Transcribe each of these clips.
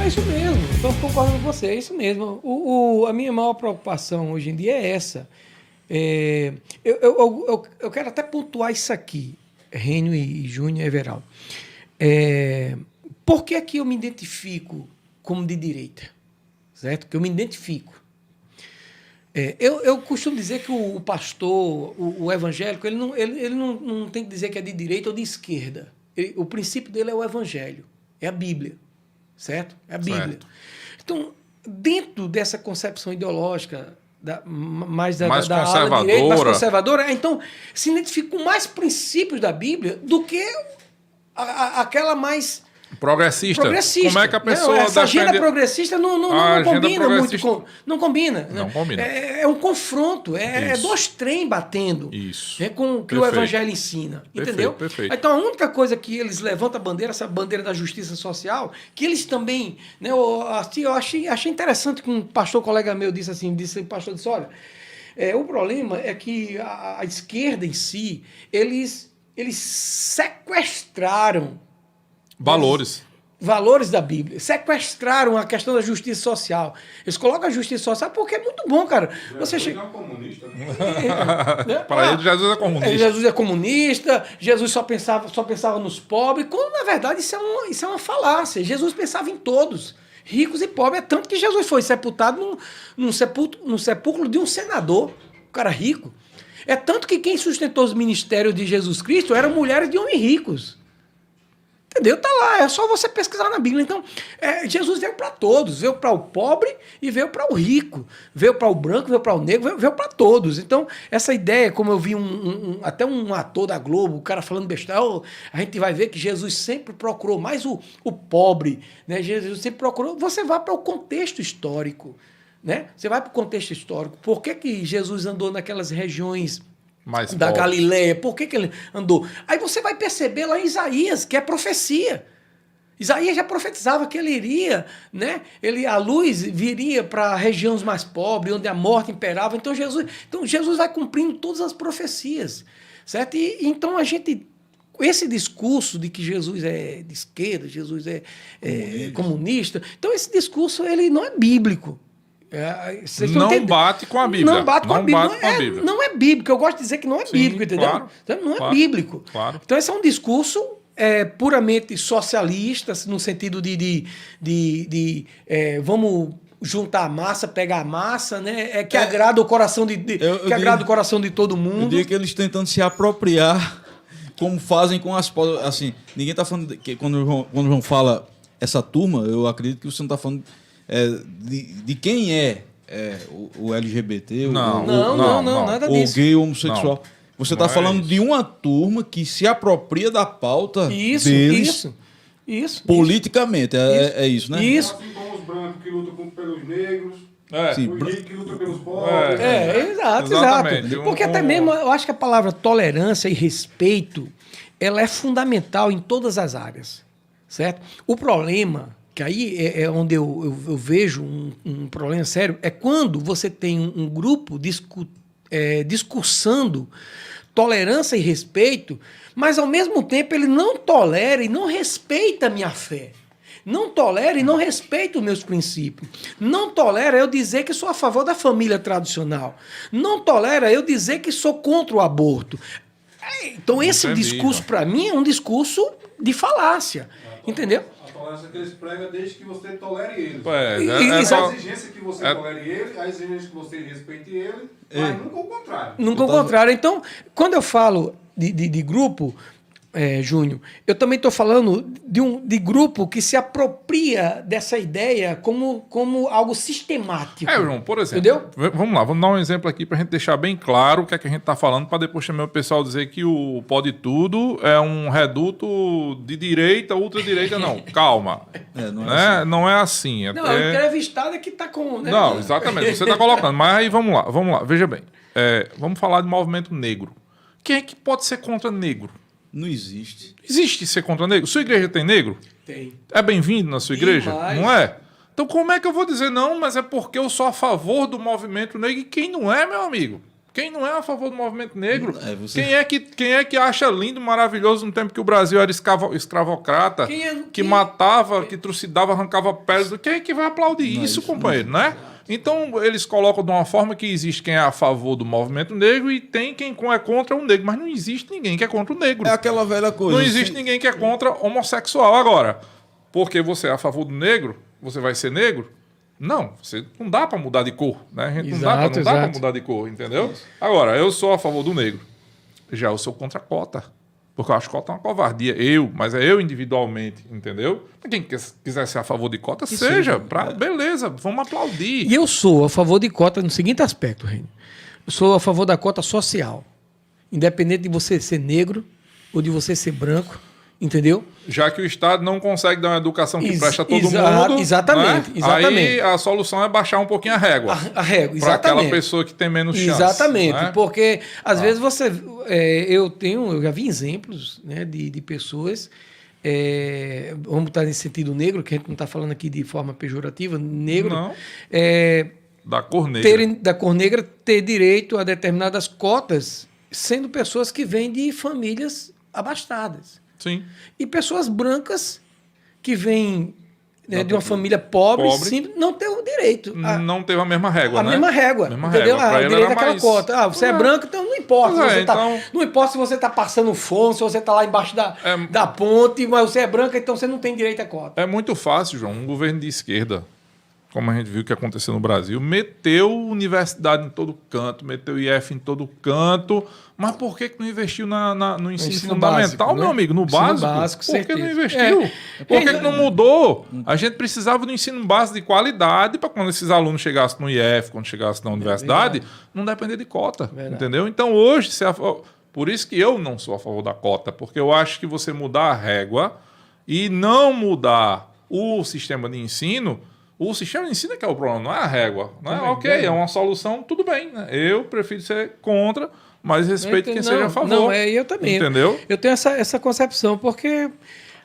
é isso mesmo. Então, concordo com você, é isso mesmo. A minha maior preocupação hoje em dia é essa. Eu quero até pontuar isso aqui, Rênio e Júnior e Everaldo. Por que que eu me identifico como de direita? Certo? Que eu me identifico. Eu costumo dizer que o pastor, o evangélico, ele não tem que dizer que é de direita ou de esquerda. O princípio dele é o evangelho, é a Bíblia. Certo? É a Bíblia. Certo. Então, dentro dessa concepção ideológica mais conservadora, ala direita, mais conservadora, então se identifica com mais princípios da Bíblia do que aquela mais progressista. Como é que a pessoa essa agenda progressista não combina muito com... Não combina. Não combina. É um confronto, é dois trem batendo. Isso. Com o que o Evangelho ensina. Entendeu? Perfeito. Então, a única coisa que eles levantam a bandeira, essa bandeira da justiça social, que eles também... Né, eu achei interessante que um pastor colega meu disse, o pastor disse, olha, o problema é que a esquerda em si, eles sequestraram valores da Bíblia, sequestraram a questão da justiça social. Eles colocam a justiça social porque é muito bom, cara. Jesus é um comunista. Para ele, Jesus é comunista. Jesus é comunista, Jesus só pensava nos pobres, quando na verdade isso é uma falácia. Jesus pensava em todos, ricos e pobres. É tanto que Jesus foi sepultado num sepulcro de um senador, um cara rico. É tanto que quem sustentou os ministérios de Jesus Cristo eram mulheres de homens ricos. Entendeu? Tá lá, é só você pesquisar na Bíblia. Então, Jesus veio para todos, veio para o pobre e veio para o rico, veio para o branco, veio para o negro, veio para todos. Então, essa ideia, como eu vi até um ator da Globo, o cara falando besteira, a gente vai ver que Jesus sempre procurou mais o pobre, né? Jesus sempre procurou. Você vai para o contexto histórico, né? Você vai para o contexto histórico. Por que Jesus andou naquelas regiões da Galileia? Por que ele andou? Aí você vai perceber lá em Isaías, que é profecia. Isaías já profetizava que ele iria, né? A luz viria para regiões mais pobres, onde a morte imperava. Então Jesus vai cumprindo todas as profecias, certo? E então esse discurso de que Jesus é de esquerda, Jesus é comunista, então esse discurso ele não é bíblico. Não bate com a Bíblia. Não bate com a Bíblia. Não é bíblico. Eu gosto de dizer que não é bíblico, entendeu? Claro, não é bíblico. Claro. Então, esse é um discurso puramente socialista, no sentido de vamos juntar a massa, pegar a massa, né? Que agrada o coração agrada o coração de todo mundo. Eu diria que eles tentando se apropriar, como fazem com as... Assim, ninguém está falando... que quando o João fala essa turma, eu acredito que você não está falando... de quem o LGBT, não, nada disso. O gay, o homossexual. Não, você está falando de uma turma que se apropria da pauta deles politicamente. É isso, né? Isso. Assim como os brancos que lutam pelos negros, Sim, os ricos que lutam pelos pobres. Exato. Porque até mesmo eu acho que a palavra tolerância e respeito ela é fundamental em todas as áreas. Certo? O problema... que aí é onde eu vejo um problema sério, é quando você tem um grupo discursando tolerância e respeito, mas ao mesmo tempo ele não tolera e não respeita a minha fé. Não tolera e não respeita os meus princípios. Não tolera eu dizer que sou a favor da família tradicional. Não tolera eu dizer que sou contra o aborto. Então esse discurso, para mim, é um discurso de falácia. Entendeu? A tolerância que eles pregam desde que você tolere ele. A exigência que você tolere ele, a exigência que você respeite ele, mas nunca o contrário. Nunca o contrário. Então, quando eu falo de grupo, Júnior, eu também estou falando de grupo que se apropria dessa ideia como algo sistemático. João, por exemplo. Entendeu? Vamos lá, vamos dar um exemplo aqui para a gente deixar bem claro o que é que a gente está falando, para depois também o pessoal dizer que o Pode Tudo é um reduto de direita, ultradireita. Não, calma. Não é assim. Não, o entrevistado é que está com... Né? Não, exatamente, você está colocando. Mas aí vamos lá, veja bem. Vamos falar de movimento negro. Quem é que pode ser contra negro? Não existe. Existe ser contra negro? Sua igreja tem negro? Tem. É bem-vindo na sua igreja? Demais. Não é? Então como é que eu vou dizer não, mas é porque eu sou a favor do movimento negro? E quem não é, meu amigo? Quem não é a favor do movimento negro? Você... Quem é que acha lindo, maravilhoso no tempo que o Brasil era escravocrata, que matava, que trucidava, arrancava peles? Quem é que vai aplaudir isso, companheiro, né? Então, eles colocam de uma forma que existe quem é a favor do movimento negro e tem quem é contra o negro. Mas não existe ninguém que é contra o negro. É aquela velha coisa. Não existe ninguém que é contra homossexual. Agora, porque você é a favor do negro, você vai ser negro? Não, você não dá para mudar de cor, né? A gente não dá para mudar de cor, entendeu? Agora, eu sou a favor do negro. Já eu sou contra a cota. Porque eu acho cota uma covardia. Mas é eu individualmente, entendeu? Quem quiser ser a favor de cota, seja. Beleza, vamos aplaudir. E eu sou a favor de cota no seguinte aspecto, Reni. Eu sou a favor da cota social. Independente de você ser negro ou de você ser branco, entendeu? Já que o Estado não consegue dar uma educação que presta a todo mundo. Exatamente, né? exatamente. Aí a solução é baixar um pouquinho a régua. A régua, exatamente. Para aquela pessoa que tem menos chance. Exatamente, né? porque às vezes você... eu já vi exemplos, né, de pessoas... vamos estar nesse sentido negro, que a gente não está falando aqui de forma pejorativa, negro... Não. Da cor negra. Da cor negra ter direito a determinadas cotas, sendo pessoas que vêm de famílias abastadas. Sim. E pessoas brancas que vêm, né, de uma família pobre, simples, não têm o direito. Não teve a mesma régua, né? A mesma régua, entendeu? Pra ele direito era àquela mais... cota. Você é branco, então não importa. então... Não importa se você está passando fome, se você está lá embaixo da ponte, mas você é branco, então você não tem direito à cota. É muito fácil, João. Um governo de esquerda, como a gente viu que aconteceu no Brasil, meteu universidade em todo canto, meteu IF em todo canto, mas por que não investiu no ensino fundamental, básico, meu né? amigo? No básico? Por que não investiu? Por que não mudou? A gente precisava do ensino básico de qualidade para quando esses alunos chegassem no IF, quando chegassem na universidade, não depender de cota, entendeu? Então hoje, por isso que eu não sou a favor da cota, porque eu acho que você mudar a régua e não mudar o sistema de ensino... O sistema de ensino é que é o problema, não é a régua. Não é? Ok, é uma solução, tudo bem. Né? Eu prefiro ser contra, mas respeito quem seja a favor. Não, eu também. Entendeu? Eu tenho essa concepção, porque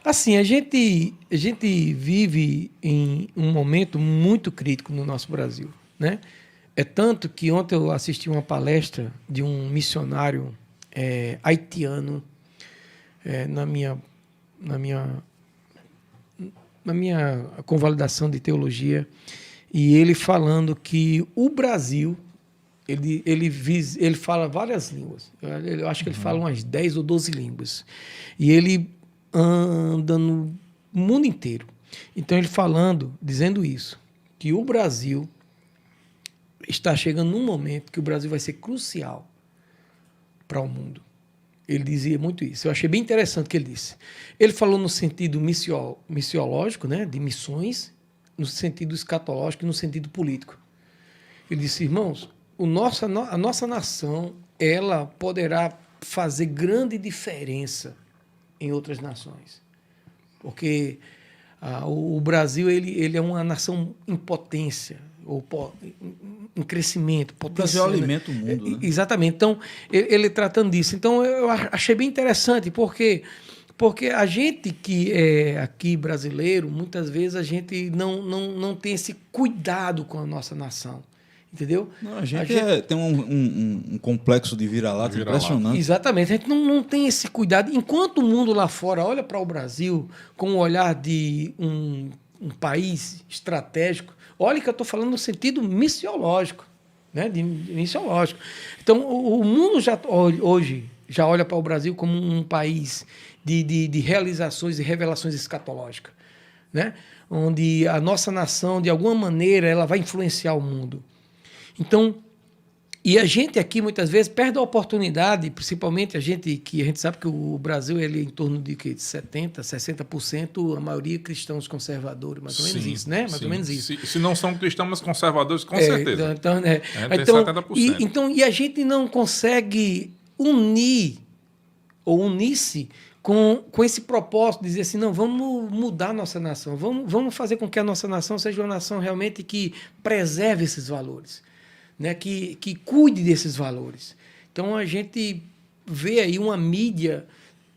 assim, a gente vive em um momento muito crítico no nosso Brasil. Né? É tanto que ontem eu assisti uma palestra de um missionário haitiano na minha convalidação de teologia, e ele falando que o Brasil, ele fala várias línguas. Eu acho que ele fala umas 10 ou 12 línguas. E ele anda no mundo inteiro. Então ele dizendo isso, que o Brasil está chegando num momento que o Brasil vai ser crucial para o mundo. Ele dizia muito isso. Eu achei bem interessante o que ele disse. Ele falou no sentido missiológico, né, de missões, no sentido escatológico e no sentido político. Ele disse, irmãos, a nossa nação, ela poderá fazer grande diferença em outras nações. Porque o Brasil ele é uma nação em potência, ou em crescimento, potencial. O Brasil alimenta o mundo, né? Exatamente. Então, ele tratando disso. Então, eu achei bem interessante, porque a gente que é aqui brasileiro, muitas vezes a gente não tem esse cuidado com a nossa nação. Entendeu? Não, a gente tem um complexo de vira-lata impressionante. Exatamente. A gente não tem esse cuidado. Enquanto o mundo lá fora olha para o Brasil com o olhar de um país estratégico, olha que eu estou falando no sentido missiológico, né? Missiológico. Então, o mundo hoje já olha para o Brasil como um país de realizações e revelações escatológicas, né? Onde a nossa nação, de alguma maneira, ela vai influenciar o mundo. Então, e a gente aqui, muitas vezes, perde a oportunidade, principalmente a gente sabe que o Brasil ele é em torno de 70%, 60%, a maioria cristãos conservadores, mais ou menos isso, né? Mais ou menos isso. Se não são cristãos, mas conservadores, com certeza. Então, tem 70%. E a gente não consegue unir-se com esse propósito, de dizer assim, não, vamos mudar a nossa nação, vamos fazer com que a nossa nação seja uma nação realmente que preserve esses valores. Né, que cuide desses valores. Então, a gente vê aí uma mídia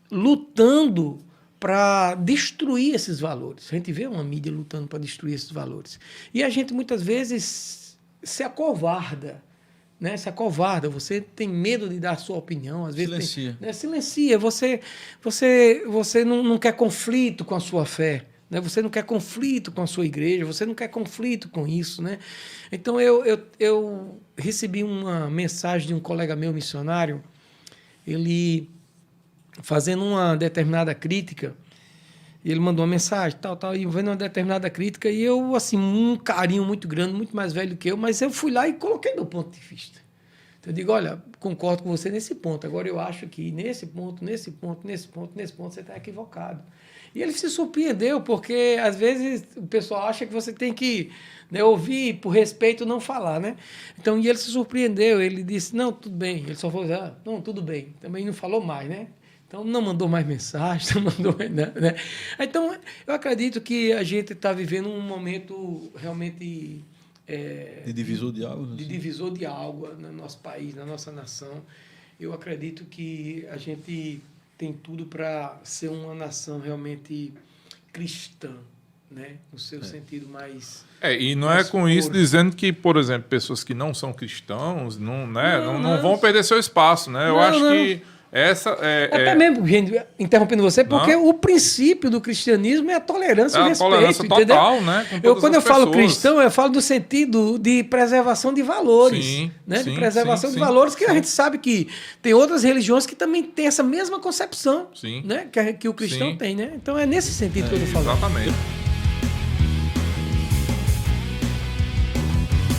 lutando para destruir esses valores. A gente vê uma mídia lutando para destruir esses valores. E a gente, muitas vezes, se acovarda, né? Se acovarda, você tem medo de dar a sua opinião, às vezes Silencia. Silencia, você não quer conflito com a sua fé, né? Você não quer conflito com a sua igreja, você não quer conflito com isso, né? Então eu recebi uma mensagem de um colega meu missionário, ele fazendo uma determinada crítica, e ele mandou uma mensagem, tal, e vendo uma determinada crítica, e eu, assim, um carinho muito grande, muito mais velho que eu, mas eu fui lá e coloquei meu ponto de vista. Então, eu digo, olha, concordo com você nesse ponto, agora eu acho que nesse ponto, você está equivocado. E ele se surpreendeu, porque, às vezes, o pessoal acha que você tem que, né, ouvir, por respeito, não falar, né? Então, e ele se surpreendeu, ele disse, não, tudo bem. Ele só falou, não, tudo bem. Também não falou mais, né? Então, não mandou mais mensagem, não mandou mais nada, né? Então, eu acredito que a gente está vivendo um momento realmente... de divisor de águas? De divisor de água no nosso país, na nossa nação. Eu acredito que a gente tem tudo para ser uma nação realmente cristã, né? No seu sentido mais... E não é com isso dizendo que, por exemplo, pessoas que não são cristãos não vão perder seu espaço, né? Eu acho que essa Até mesmo, gente, interrompendo você, porque o princípio do cristianismo é a tolerância e o respeito. Tolerância total, né? Quando eu falo cristão, eu falo do sentido de preservação de valores. Sim, né? sim, de preservação sim, de sim, valores, que sim. a gente sabe que tem outras religiões que também têm essa mesma concepção, Sim. né? Que o cristão Sim. tem, né? Então é nesse sentido que eu estou falando. Exatamente.